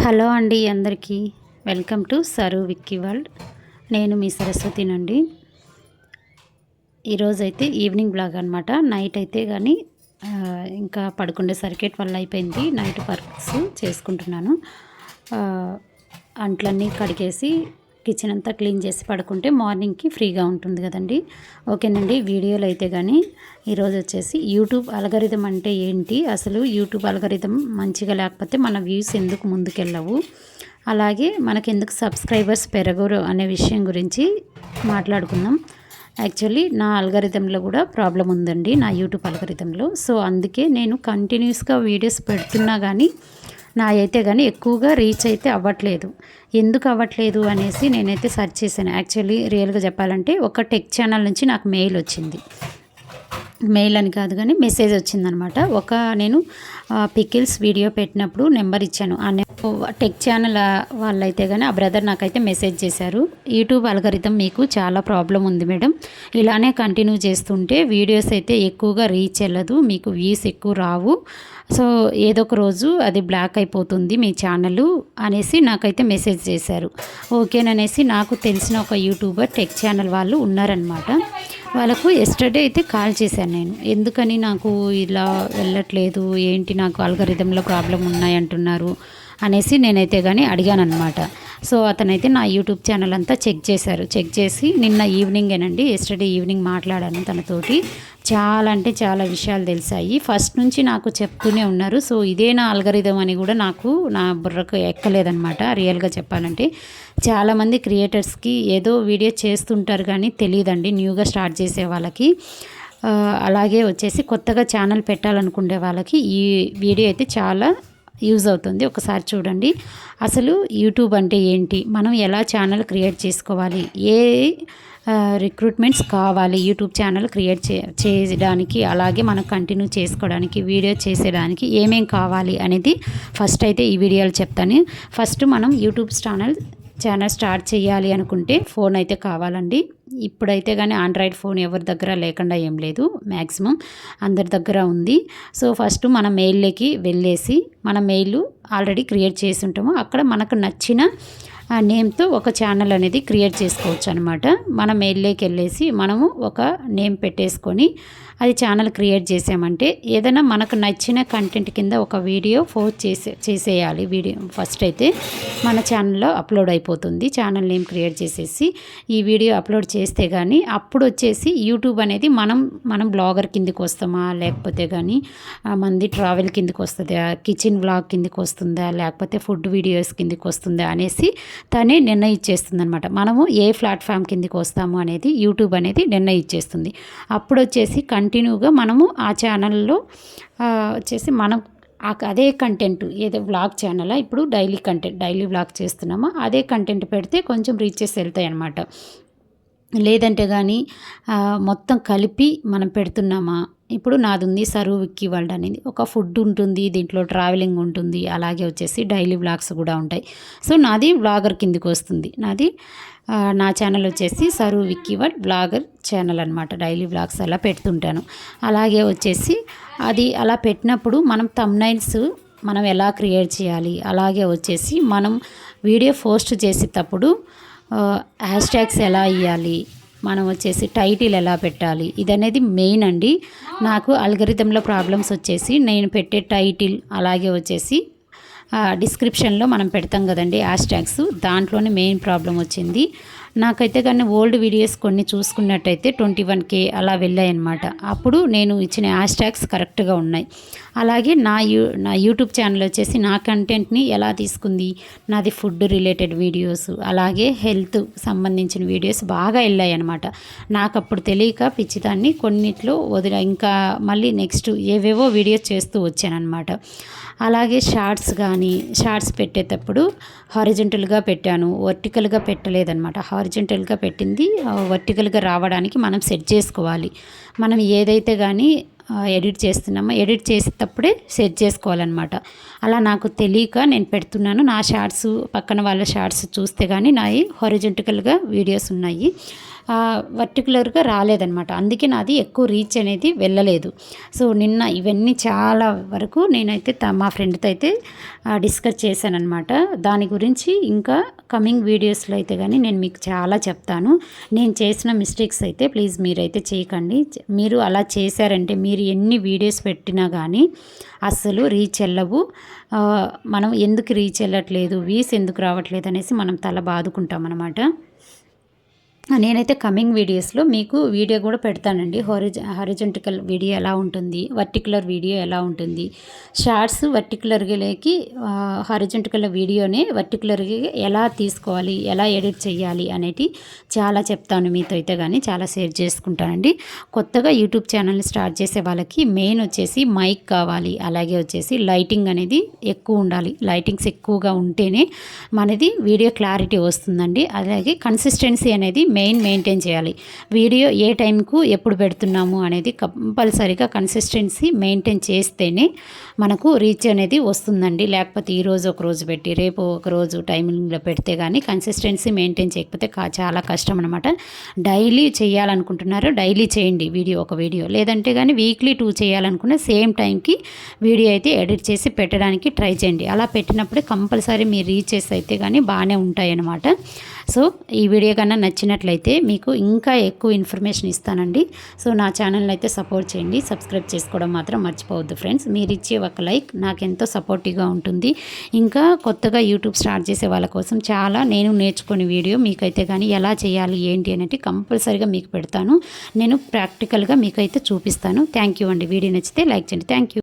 Hello అండి అందరికీ welcome to sir Vicky world. నేను మీ సరస్వతినండి. ఈరోజైతే ఈవినింగ్ బ్లాగ్ అనమాట. నైట్ అయితే కానీ ఇంకా పడుకునేసరికి 12 అయిపోయింది. నైట్ వర్క్స్ చేసుకుంటున్నాను. అంట్లన్నీ కడిగేసి కిచెన్ అంతా క్లీన్ చేసి పడుకుంటే మార్నింగ్కి ఫ్రీగా ఉంటుంది కదండి. ఓకేనండి. వీడియోలు అయితే కానీ ఈరోజు వచ్చేసి యూట్యూబ్ అల్గరిథం అంటే ఏంటి, అసలు యూట్యూబ్ అల్గరిథం మంచిగా లేకపోతే మన వ్యూస్ ఎందుకు ముందుకెళ్ళవు, అలాగే మనకెందుకు సబ్స్క్రైబర్స్ పెరగరు అనే విషయం గురించి మాట్లాడుకుందాం. యాక్చువల్లీ నా అల్గరిథంలో కూడా ప్రాబ్లం ఉందండి, నా యూట్యూబ్ అల్గరిథంలో. సో అందుకే నేను కంటిన్యూస్గా వీడియోస్ పెడుతున్నా కానీ నా అయితే కానీ ఎక్కువగా రీచ్ అయితే అవ్వట్లేదు. ఎందుకు అవ్వట్లేదు అనేసి నేనైతే సెర్చ్ చేశాను. యాక్చువల్లీ రియల్గా చెప్పాలంటే ఒక టెక్ ఛానల్ నుంచి నాకు మెయిల్ వచ్చింది. మెయిల్ అని కాదు కానీ మెసేజ్ వచ్చిందనమాట. నేను పికిల్స్ వీడియో పెట్టినప్పుడు నెంబర్ ఇచ్చాను. టెక్ ఛానల్ వాళ్ళైతే కానీ ఆ బ్రదర్ నాకైతే మెసేజ్ చేశారు, యూట్యూబ్ అల్గరిథం మీకు చాలా ప్రాబ్లం ఉంది మేడం, ఇలానే కంటిన్యూ చేస్తుంటే వీడియోస్ అయితే ఎక్కువగా రీచ్ వెళ్ళదు, మీకు వ్యూస్ ఎక్కువ రావు, సో ఏదో ఒక రోజు అది బ్లాక్ అయిపోతుంది మీ ఛానల్ అనేసి నాకైతే మెసేజ్ చేశారు. ఓకేననేసి నాకు తెలిసిన ఒక యూట్యూబర్ టెక్ ఛానల్ వాళ్ళు ఉన్నారనమాట. వాళ్ళకు ఎస్టర్డే అయితే కాల్ చేశాను నేను, ఎందుకని నాకు ఇలా వెళ్ళట్లేదు, ఏంటి నాకు అల్గరిథంలో ప్రాబ్లం ఉన్నాయంటున్నారు అనేసి నేనైతే కానీ అడిగాను అనమాట. సో అతనైతే నా యూట్యూబ్ ఛానల్ అంతా చెక్ చేశారు. చెక్ చేసి నిన్న ఈవినింగేనండి, ఎస్టర్డే ఈవినింగ్ మాట్లాడాను తనతోటి. చాలా అంటే చాలా విషయాలు తెలిసాయి. ఫస్ట్ నుంచి నాకు చెప్తూనే ఉన్నారు. సో ఇదే నా అల్గరిథం అని కూడా నాకు నా బుర్రకు ఎక్కలేదనమాట. రియల్గా చెప్పాలంటే చాలామంది క్రియేటర్స్కి ఏదో వీడియో చేస్తుంటారు కానీ తెలియదండి, న్యూగా స్టార్ట్ చేసే వాళ్ళకి. అలాగే వచ్చేసి కొత్తగా ఛానల్ పెట్టాలనుకునే వాళ్ళకి ఈ వీడియో అయితే చాలా యూజ్ అవుతుంది. ఒకసారి చూడండి. అసలు యూట్యూబ్ అంటే ఏంటి, మనం ఎలా ఛానల్ క్రియేట్ చేసుకోవాలి, ఏ రిక్రూట్మెంట్స్ కావాలి యూట్యూబ్ ఛానల్ క్రియేట్ చేయడానికి, అలాగే మనం కంటిన్యూ చేసుకోవడానికి, వీడియో చేసేదానికి ఏమేం కావాలి అనేది ఫస్ట్ అయితే ఈ వీడియోలో చెప్తాను. ఫస్ట్ మనం యూట్యూబ్ ఛానల్ స్టార్ట్ చేయాలి అనుకుంటే ఫోన్ అయితే కావాలండి. ఇప్పుడైతే కానీ ఆండ్రాయిడ్ ఫోన్ ఎవరి దగ్గర లేకుండా ఏం లేదు, మ్యాక్సిమం అందరి దగ్గర ఉంది. సో ఫస్ట్ మన మెయిల్లోకి వెళ్ళేసి, మన మెయిల్ ఆల్రెడీ క్రియేట్ చేసి ఉంటాము, అక్కడ మనకు నచ్చిన నేమ్తో ఒక ఛానల్ అనేది క్రియేట్ చేసుకోవచ్చు అనమాట. మన మెయిల్లోకి వెళ్ళేసి మనము ఒక నేమ్ పెట్టేసుకొని అది ఛానల్ క్రియేట్ చేసామంటే ఏదైనా మనకు నచ్చిన కంటెంట్ కింద ఒక వీడియో పోస్ట్ చేసేయాలి. వీడియో ఫస్ట్ అయితే మన ఛానల్లో అప్లోడ్ అయిపోతుంది. ఛానల్ నేమ్ క్రియేట్ చేసేసి ఈ వీడియో అప్లోడ్ చేస్తే కానీ అప్పుడు వచ్చేసి యూట్యూబ్ అనేది మనం బ్లాగర్ కిందకి వస్తామా, లేకపోతే కానీ మంది ట్రావెల్ కిందకి వస్తుందా, కిచెన్ వ్లాగ్ కిందకి వస్తుందా, లేకపోతే ఫుడ్ వీడియోస్ కిందకి వస్తుందా అనేసి తనే నిర్ణయించేస్తుంది అనమాట. మనము ఏ ప్లాట్ఫామ్ కిందకి వస్తాము అనేది యూట్యూబ్ అనేది నిర్ణయించేస్తుంది. అప్పుడు వచ్చేసి కంటిన్యూగా మనము ఆ ఛానల్లో వచ్చేసి మనం అదే కంటెంట్, ఏదో వ్లాగ్ ఛానల్ ఇప్పుడు డైలీ వ్లాగ్ చేస్తున్నామో అదే కంటెంట్ పెడితే కొంచెం రీచెస్ వెళ్తాయి అన్నమాట. లేదంటే కానీ మొత్తం కలిపి మనం పెడుతున్నామా, ఇప్పుడు నాది ఉంది సరు విక్కీ వరల్డ్ అనేది, ఒక ఫుడ్ ఉంటుంది, దీంట్లో ట్రావెలింగ్ ఉంటుంది, అలాగే వచ్చేసి డైలీ వ్లాగ్స్ కూడా ఉంటాయి. సో నాది వ్లాగర్ కిందకి వస్తుంది. నా ఛానల్ వచ్చేసి sir Vicky world vlogger channel అనమాట. డైలీ వ్లాగ్స్ అలా పెడుతుంటాను. అలాగే వచ్చేసి అది అలా పెట్టినప్పుడు మనం థంబ్నైల్స్ మనం ఎలా క్రియేట్ చేయాలి, అలాగే వచ్చేసి మనం వీడియో పోస్ట్ చేసేటప్పుడు హ్యాష్ ట్యాగ్స్ ఎలా ఇవ్వాలి, మనం వచ్చేసి టైటిల్ ఎలా పెట్టాలి, ఇదనేది మెయిన్ అండి. నాకు అల్గరిథంలో ప్రాబ్లమ్స్ వచ్చేసి నేను పెట్టే టైటిల్, అలాగే వచ్చేసి డిస్క్రిప్షన్లో మనం పెడతాం కదండి హ్యాష్ ట్యాగ్స్, దాంట్లోనే మెయిన్ ప్రాబ్లం వచ్చింది. నాకైతే కానీ ఓల్డ్ వీడియోస్ కొన్ని చూసుకున్నట్టయితే 21K అలా వెళ్ళాయన్నమాట. అప్పుడు నేను ఇచ్చిన హ్యాష్ ట్యాగ్స్ కరెక్ట్గా ఉన్నాయి. అలాగే నా యూట్యూబ్ ఛానల్ వచ్చేసి నా కంటెంట్ని ఎలా తీసుకుంది, నాది ఫుడ్ రిలేటెడ్ వీడియోస్, అలాగే హెల్త్ సంబంధించిన వీడియోస్ బాగా వెళ్ళాయి అనమాట. నాకు అప్పుడు తెలియక పిచ్చిదాన్ని కొన్నిట్లో ఇంకా మళ్ళీ నెక్స్ట్ ఏవేవో వీడియోస్ చేస్తూ వచ్చానమాట. అలాగే షార్ట్స్ పెట్టేటప్పుడు హారిజంటల్గా పెట్టాను, వర్టికల్గా పెట్టలేదన్నమాట. హారిజంటల్గా పెట్టింది వర్టికల్గా రావడానికి మనం సెట్ చేసుకోవాలి. మనం ఏదైతే కానీ ఎడిట్ చేస్తున్నామో ఎడిట్ చేసేటప్పుడే సెట్ చేసుకోవాలన్నమాట. అలా నాకు తెలియక నేను పెడుతున్నాను. నా షార్ట్స్ పక్కన వాళ్ళ షార్ట్స్ చూస్తే కానీ నాయి హారిజంటల్గా వీడియోస్ ఉన్నాయి. పర్టికులర్గా రాలేదనమాట. అందుకే నాది ఎక్కువ రీచ్ అనేది వెళ్ళలేదు. సో నిన్న ఇవన్నీ చాలా వరకు నేనైతే మా ఫ్రెండ్తో అయితే డిస్కస్ చేశానన్నమాట. దాని గురించి ఇంకా కమింగ్ వీడియోస్లో అయితే కానీ నేను మీకు చాలా చెప్తాను. నేను చేసిన మిస్టేక్స్ అయితే ప్లీజ్ మీరైతే చేయకండి. మీరు అలా చేశారంటే మీరు ఎన్ని వీడియోస్ పెట్టినా కానీ అస్సలు రీచ్ వెళ్ళవు. మనం ఎందుకు రీచ్ వెళ్ళట్లేదు, వ్యూస్ ఎందుకు రావట్లేదు అనేసి మనం తల బాదుకుంటాం అన్నమాట. నేనైతే కమింగ్ వీడియోస్లో మీకు వీడియో కూడా పెడతానండి. హారిజంటికల్ వీడియో ఎలా ఉంటుంది, వర్టికులర్ వీడియో ఎలా ఉంటుంది, షార్ట్స్ వర్టికులర్కి హారిజంటికల్ వీడియోనే వర్టికులర్గా ఎలా తీసుకోవాలి, ఎలా ఎడిట్ చేయాలి అనేది చాలా చెప్తాను మీతో అయితే కానీ చాలా షేర్ చేసుకుంటానండి. కొత్తగా యూట్యూబ్ ఛానల్ని స్టార్ట్ చేసే వాళ్ళకి మెయిన్ వచ్చేసి మైక్ కావాలి, అలాగే వచ్చేసి లైటింగ్ అనేది ఎక్కువ ఉండాలి. లైటింగ్స్ ఎక్కువగా ఉంటేనే మనది వీడియో క్లారిటీ వస్తుందండి. అలాగే కన్సిస్టెన్సీ అనేది మెయింటైన్ చేయాలి. వీడియో ఏ టైంకు ఎప్పుడు పెడుతున్నాము అనేది కంపల్సరీగా కన్సిస్టెన్సీ మెయింటైన్ చేస్తేనే మనకు రీచ్ అనేది వస్తుందండి. లేకపోతే ఈరోజు ఒక రోజు పెట్టి రేపు ఒక రోజు టైమింగ్లో పెడితే కానీ కన్సిస్టెన్సీ మెయింటైన్ చేయకపోతే చాలా కష్టం అనమాట. డైలీ చేయాలనుకుంటున్నారు, డైలీ చేయండి ఒక వీడియో. లేదంటే కానీ వీక్లీ 2 చేయాలనుకున్న సేమ్ టైంకి వీడియో అయితే ఎడిట్ చేసి పెట్టడానికి ట్రై చేయండి. అలా పెట్టినప్పుడే కంపల్సరీ మీ రీచెస్ అయితే కానీ బాగానే ఉంటాయి అన్నమాట. సో ఈ వీడియో కన్నా నచ్చినట్లయితే మీకు ఇంకా ఎక్కువ ఇన్ఫర్మేషన్ ఇస్తానండి. సో నా ఛానల్ని అయితే సపోర్ట్ చేయండి. సబ్స్క్రైబ్ చేసుకోవడం మాత్రం మర్చిపోవద్దు ఫ్రెండ్స్. మీరు ఇచ్చే ఒక లైక్ నాకెంతో సపోర్టివ్గా ఉంటుంది. ఇంకా కొత్తగా యూట్యూబ్ స్టార్ట్ చేసే వాళ్ళ కోసం చాలా నేను నేర్చుకునే వీడియో మీకైతే కానీ ఎలా చేయాలి ఏంటి అనేది కంపల్సరీగా మీకు పెడతాను. నేను ప్రాక్టికల్గా మీకైతే చూపిస్తాను. థ్యాంక్ యూ అండి. వీడియో నచ్చితే లైక్ చేయండి. Thank you.